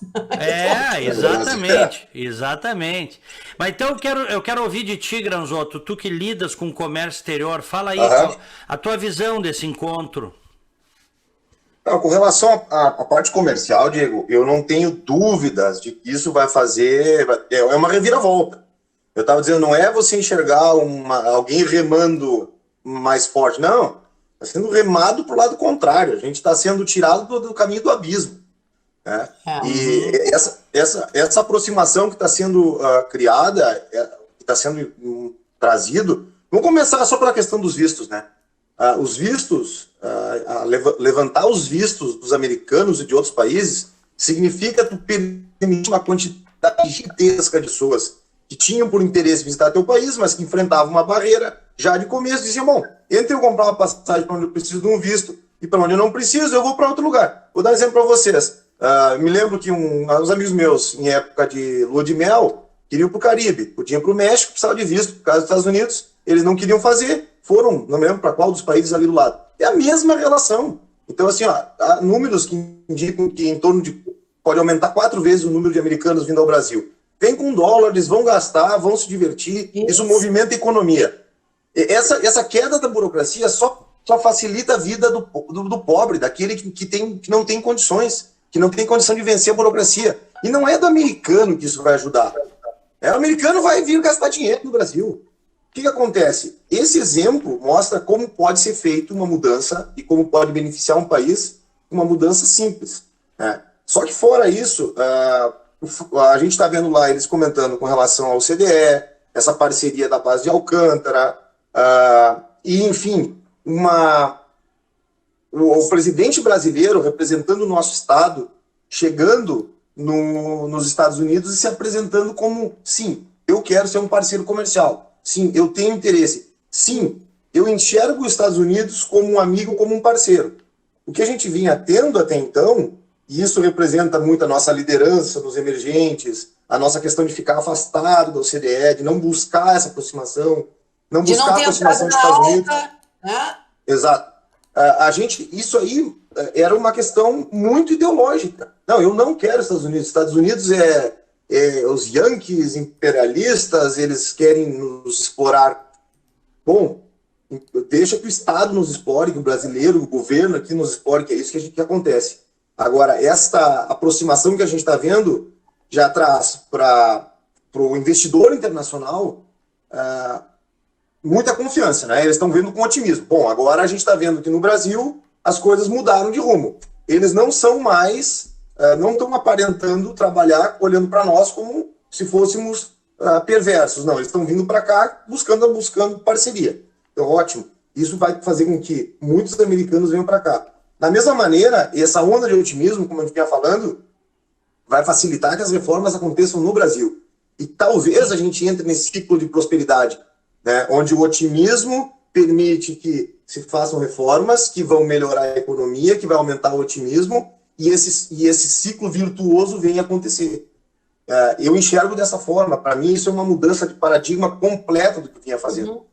Exatamente. Mas então eu quero ouvir de ti, Granzotto, tu que lidas com o comércio exterior, fala aí a tua visão desse encontro. Não, com relação à parte comercial, Diego, eu não tenho dúvidas de que isso vai fazer... É uma reviravolta. Eu estava dizendo, não é você enxergar alguém remando mais forte, não. Está sendo remado para o lado contrário. A gente está sendo tirado do caminho do abismo, né? E essa aproximação que está sendo criada, que está sendo trazido... Vamos começar só pela questão dos vistos, né? Os vistos, levantar os vistos dos americanos e de outros países, significa tu permitir uma quantidade gigantesca de pessoas que tinham por interesse visitar teu país, mas que enfrentavam uma barreira já de começo, diziam, bom, entre eu comprar uma passagem para onde eu preciso de um visto e para onde eu não preciso, eu vou para outro lugar. Vou dar um exemplo para vocês. Me lembro que uns amigos meus, em época de lua de mel, queriam ir para o Caribe, podiam ir para o México, precisavam de visto, por causa dos Estados Unidos, eles não queriam fazer, foram, não me lembro para qual dos países ali do lado. É a mesma relação. Então, assim, há números que indicam que em torno de... pode aumentar 4 vezes o número de americanos vindo ao Brasil. Vem com dólares, vão gastar, vão se divertir, isso movimenta a economia. Essa queda da burocracia só facilita a vida do pobre, daquele que não tem condições, que não tem condição de vencer a burocracia. E não é do americano que isso vai ajudar. O americano vai vir gastar dinheiro no Brasil. O que acontece? Esse exemplo mostra como pode ser feita uma mudança e como pode beneficiar um país uma mudança simples, né? Só que fora isso, a gente está vendo lá eles comentando com relação ao CDE, essa parceria da base de Alcântara, e enfim, o presidente brasileiro representando o nosso Estado, chegando nos Estados Unidos e se apresentando como, sim, eu quero ser um parceiro comercial, sim, eu tenho interesse, sim, eu enxergo os Estados Unidos como um amigo, como um parceiro. O que a gente vinha tendo até então, e isso representa muito a nossa liderança nos emergentes, a nossa questão de ficar afastado da OCDE, de não buscar essa aproximação, não buscar a aproximação dos Estados Unidos. Né? Exato. Isso aí era uma questão muito ideológica. Não, eu não quero Estados Unidos. Estados Unidos é os yankees imperialistas, eles querem nos explorar. Bom, deixa que o Estado nos explore, que o brasileiro, o governo aqui nos explore, que é isso que acontece. Agora, esta aproximação que a gente está vendo já traz para o investidor internacional muita confiança, né? Eles estão vendo com otimismo. Bom, agora a gente está vendo que no Brasil as coisas mudaram de rumo. Eles não são mais, não estão aparentando trabalhar olhando para nós como se fôssemos perversos. Não, eles estão vindo para cá buscando parceria. Então, ótimo. Isso vai fazer com que muitos americanos venham para cá. Da mesma maneira, essa onda de otimismo, como a gente vinha falando, vai facilitar que as reformas aconteçam no Brasil. E talvez a gente entre nesse ciclo de prosperidade, né, onde o otimismo permite que se façam reformas que vão melhorar a economia, que vai aumentar o otimismo, e esse ciclo virtuoso vem acontecer. Eu enxergo dessa forma. Para mim, isso é uma mudança de paradigma completa do que vinha fazendo.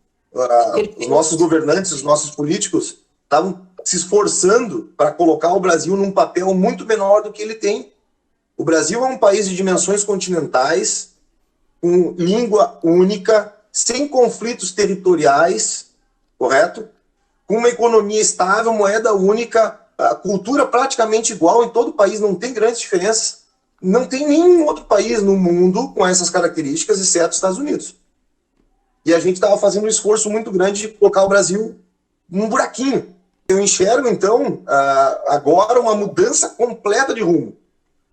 Os nossos governantes, os nossos políticos estavam se esforçando para colocar o Brasil num papel muito menor do que ele tem. O Brasil é um país de dimensões continentais, com língua única, sem conflitos territoriais, correto? Com uma economia estável, moeda única, cultura praticamente igual em todo o país, não tem grandes diferenças. Não tem nenhum outro país no mundo com essas características, exceto os Estados Unidos. E a gente estava fazendo um esforço muito grande de colocar o Brasil num buraquinho. Eu enxergo, então, agora uma mudança completa de rumo,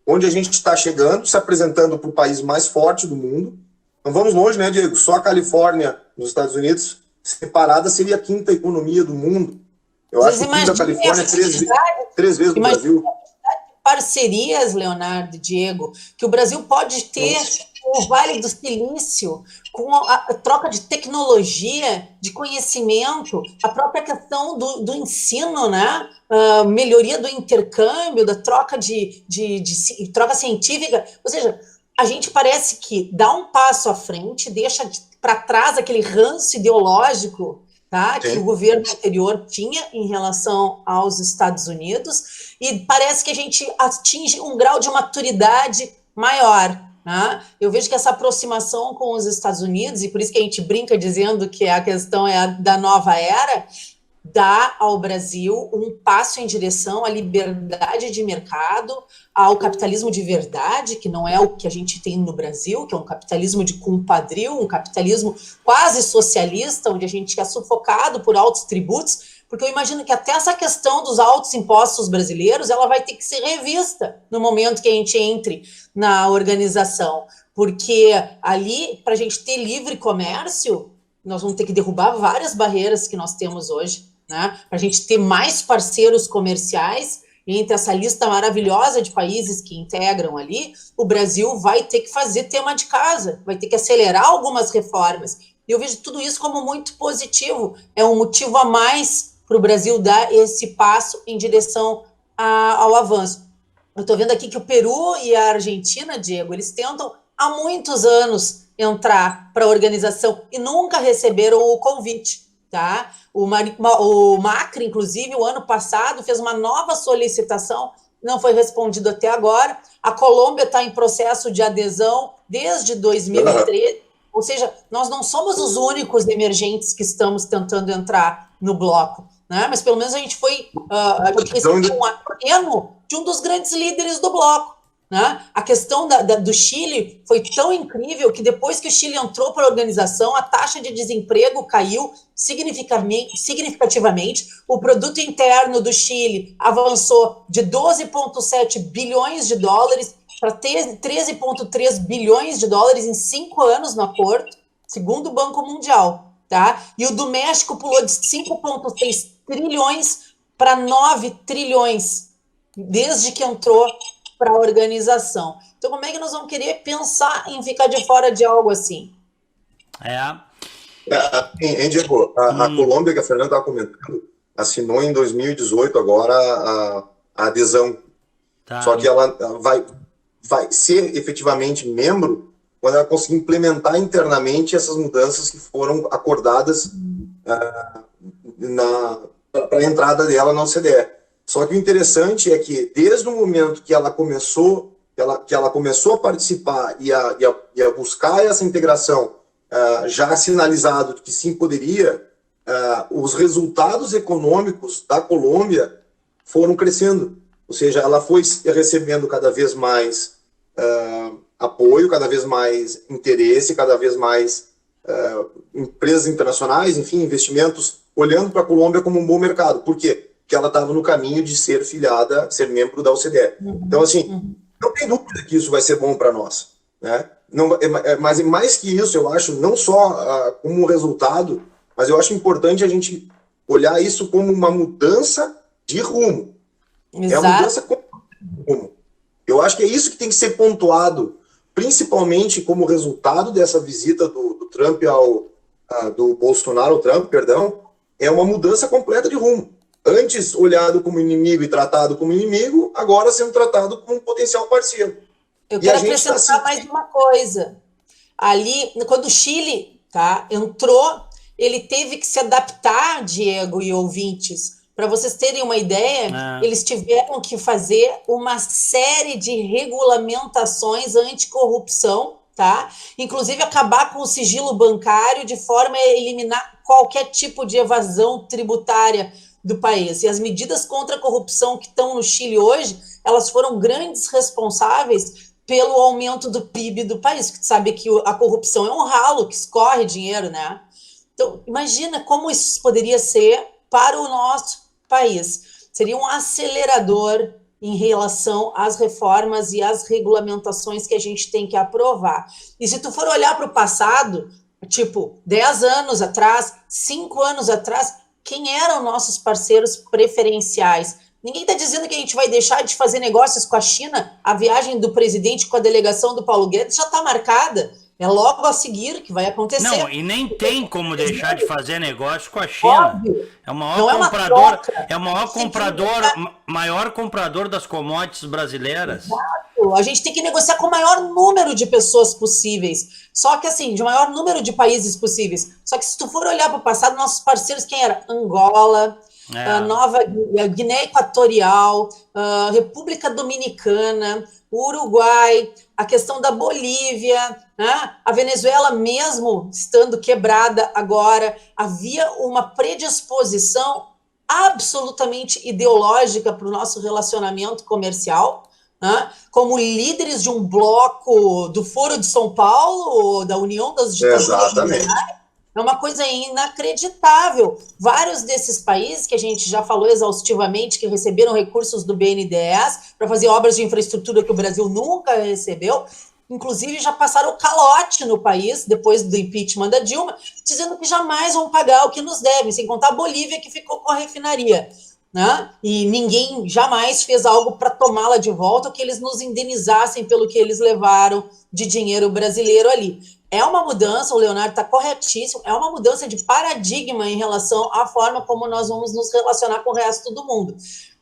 onde a gente está chegando, se apresentando para o país mais forte do mundo. Não vamos longe, né, Diego? Só a Califórnia, nos Estados Unidos, separada, seria a quinta economia do mundo. Eu acho que a Califórnia é três vezes do Brasil. Parcerias, Leonardo e Diego, que o Brasil pode ter com o Vale do Silício, com a troca de tecnologia, de conhecimento, a própria questão do ensino, né? Melhoria do intercâmbio, da troca de troca científica. Ou seja, a gente parece que dá um passo à frente, deixa para trás aquele ranço ideológico, tá, que o governo anterior tinha em relação aos Estados Unidos, e parece que a gente atinge um grau de maturidade maior. Né? Eu vejo que essa aproximação com os Estados Unidos, e por isso que a gente brinca dizendo que a questão é a da nova era, dá ao Brasil um passo em direção à liberdade de mercado, ao capitalismo de verdade, que não é o que a gente tem no Brasil, que é um capitalismo de compadrio, um capitalismo quase socialista, onde a gente é sufocado por altos tributos, porque eu imagino que até essa questão dos altos impostos brasileiros, ela vai ter que ser revista no momento que a gente entre na organização, porque ali, para a gente ter livre comércio, nós vamos ter que derrubar várias barreiras que nós temos hoje, né? Para a gente ter mais parceiros comerciais, entre essa lista maravilhosa de países que integram ali, o Brasil vai ter que fazer tema de casa, vai ter que acelerar algumas reformas. E eu vejo tudo isso como muito positivo, é um motivo a mais para o Brasil dar esse passo em direção ao avanço. Eu estou vendo aqui que o Peru e a Argentina, Diego, eles tentam há muitos anos entrar para a organização e nunca receberam o convite, tá? O Macri, inclusive, o ano passado, fez uma nova solicitação, não foi respondido até agora. A Colômbia está em processo de adesão desde 2013, ou seja, nós não somos os únicos emergentes que estamos tentando entrar no bloco, né? Mas pelo menos a gente foi um aceno de um dos grandes líderes do bloco. Né? A questão do Chile foi tão incrível que depois que o Chile entrou para a organização, a taxa de desemprego caiu significativamente, o produto interno do Chile avançou de 12,7 bilhões de dólares para 13,3 bilhões de dólares em 5 anos no acordo, segundo o Banco Mundial. Tá? E o do México pulou de 5,6 trilhões para 9 trilhões, desde que entrou para a organização. Então, como é que nós vamos querer pensar em ficar de fora de algo assim? Diego, a Colômbia, que a Fernanda estava comentando, assinou em 2018 agora a adesão. Só que ela vai ser efetivamente membro quando ela conseguir implementar internamente essas mudanças que foram acordadas para a entrada dela na OCDE. Só que o interessante é que desde o momento que ela começou a participar e a buscar essa integração, já sinalizado que sim poderia, os resultados econômicos da Colômbia foram crescendo. Ou seja, ela foi recebendo cada vez mais apoio, cada vez mais interesse, cada vez mais empresas internacionais, enfim, investimentos, olhando para a Colômbia como um bom mercado. Por quê? Porque ela estava no caminho de ser filiada, ser membro da OCDE. Então, assim, não tem dúvida que isso vai ser bom para nós, né? Não, mas mais que isso, eu acho, não só como resultado, mas eu acho importante a gente olhar isso como uma mudança de rumo. Exato. É uma mudança de rumo. Eu acho que é isso que tem que ser pontuado, principalmente como resultado dessa visita do Trump do Bolsonaro ao Trump, perdão, é uma mudança completa de rumo. Antes olhado como inimigo e tratado como inimigo, agora sendo tratado como um potencial parceiro. Eu quero acrescentar mais uma coisa. Ali, quando o Chile entrou, ele teve que se adaptar, Diego e ouvintes. Para vocês terem uma ideia, eles tiveram que fazer uma série de regulamentações anticorrupção, inclusive acabar com o sigilo bancário de forma a eliminar qualquer tipo de evasão tributária do país. E as medidas contra a corrupção que estão no Chile hoje, elas foram grandes responsáveis pelo aumento do PIB do país, porque tu sabe que a corrupção é um ralo que escorre dinheiro, né? Então, imagina como isso poderia ser para o nosso país. Seria um acelerador em relação às reformas e às regulamentações que a gente tem que aprovar. E se tu for olhar para o passado, tipo, 10 anos atrás, 5 anos atrás, quem eram nossos parceiros preferenciais? Ninguém está dizendo que a gente vai deixar de fazer negócios com a China. A viagem do presidente com a delegação do Paulo Guedes já está marcada. É logo a seguir que vai acontecer. Não, e nem tem como deixar de fazer negócio com a China. Óbvio. É o maior comprador, maior comprador das commodities brasileiras. Exato. A gente tem que negociar com o maior número de pessoas possíveis. Só que assim, de maior número de países possíveis. Só que se tu for olhar para o passado, nossos parceiros, quem era? Angola, Nova Guiné Equatorial, República Dominicana, Uruguai, a questão da Bolívia, a Venezuela mesmo estando quebrada agora, havia uma predisposição absolutamente ideológica para o nosso relacionamento comercial, como líderes de um bloco do Foro de São Paulo, da União das Ditaduras. Exatamente. É uma coisa inacreditável. Vários desses países, que a gente já falou exaustivamente, que receberam recursos do BNDES para fazer obras de infraestrutura que o Brasil nunca recebeu, inclusive já passaram o calote no país, depois do impeachment da Dilma, dizendo que jamais vão pagar o que nos devem, sem contar a Bolívia, que ficou com a refinaria. E ninguém jamais fez algo para tomá-la de volta, ou que eles nos indenizassem pelo que eles levaram de dinheiro brasileiro ali. É uma mudança, o Leonardo está corretíssimo, é uma mudança de paradigma em relação à forma como nós vamos nos relacionar com o resto do mundo.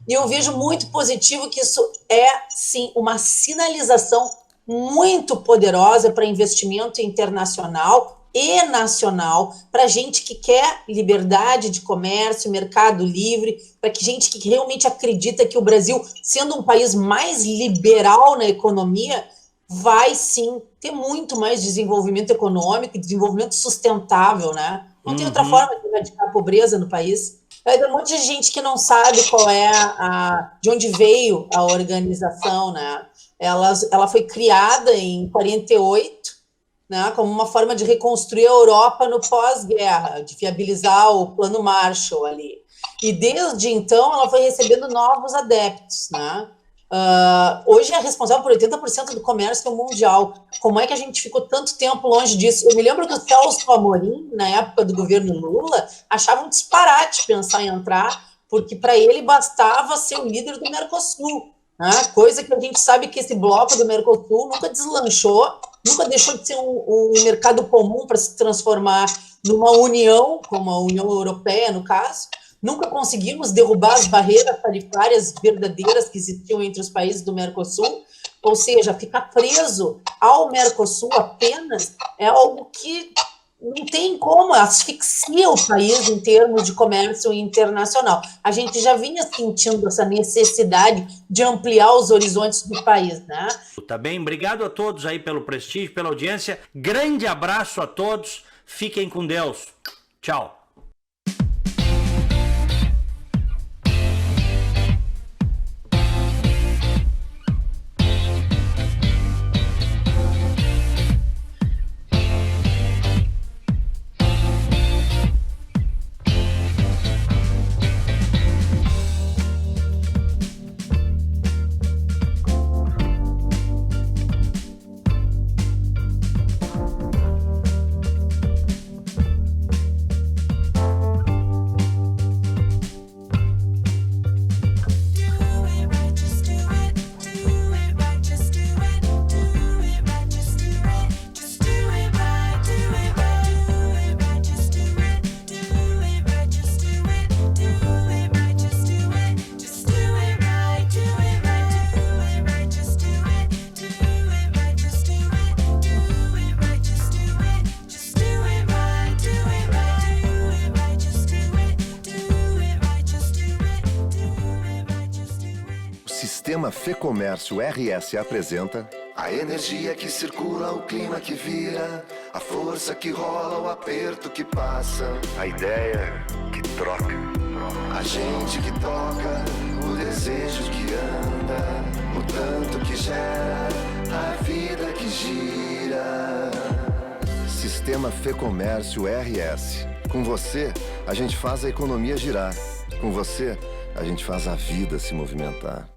E eu vejo muito positivo que isso é, sim, uma sinalização muito poderosa para investimento internacional e nacional, para gente que quer liberdade de comércio, mercado livre, para que gente que realmente acredita que o Brasil, sendo um país mais liberal na economia, vai sim ter muito mais desenvolvimento econômico e desenvolvimento sustentável, né? Não tem outra forma de erradicar a pobreza no país. Tem um monte de gente que não sabe qual é de onde veio a organização, né? Ela foi criada em 48, né, como uma forma de reconstruir a Europa no pós-guerra, de viabilizar o Plano Marshall ali. E desde então ela foi recebendo novos adeptos, né? Hoje é responsável por 80% do comércio mundial. Como é que a gente ficou tanto tempo longe disso? Eu me lembro que o Celso Amorim, na época do governo Lula, achava um disparate pensar em entrar, porque para ele bastava ser o líder do Mercosul, né? Coisa que a gente sabe que esse bloco do Mercosul nunca deslanchou, nunca deixou de ser um mercado comum para se transformar numa união, como a União Europeia, no caso. Nunca conseguimos derrubar as barreiras tarifárias verdadeiras que existiam entre os países do Mercosul, ou seja, ficar preso ao Mercosul apenas é algo que não tem como, asfixia o país em termos de comércio internacional. A gente já vinha sentindo essa necessidade de ampliar os horizontes do país, né? Tá bem, obrigado a todos aí pelo prestígio, pela audiência. Grande abraço a todos, fiquem com Deus. Tchau. Sistema Fecomércio RS apresenta a energia que circula, o clima que vira, a força que rola, o aperto que passa, a ideia que troca, a gente que toca, o desejo que anda, o tanto que gera, a vida que gira. Sistema Fecomércio RS. Com você, a gente faz a economia girar. Com você, a gente faz a vida se movimentar.